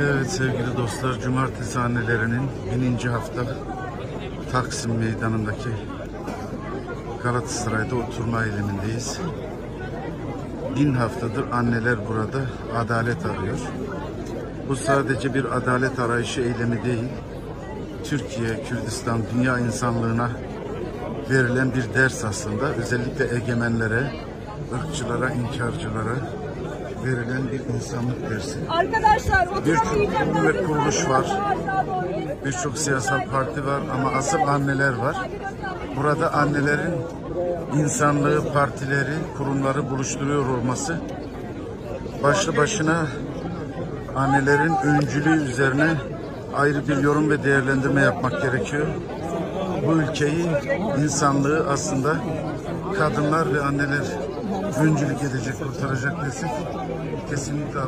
Evet sevgili dostlar, Cumartesi annelerinin 1000. hafta Taksim Meydanı'ndaki Galatasaray'da oturma eylemindeyiz. 1000 haftadır anneler burada adalet arıyor. Bu sadece bir adalet arayışı eylemi değil, Türkiye, Kürdistan, dünya insanlığına verilen bir ders aslında. Özellikle egemenlere, ırkçılara, inkarcılara verilen bir insanlık dersi. Arkadaşlar, Birçok kuruluş var, birçok siyasal parti var ama asıl anneler var. Burada annelerin insanlığı, partileri, kurumları buluşturuyor olması başlı başına annelerin öncülüğü üzerine ayrı bir yorum ve değerlendirme yapmak gerekiyor. Bu ülkeyi, insanlığı aslında kadınlar ve anneler öncülük edecek, kurtaracak desek kesinlikle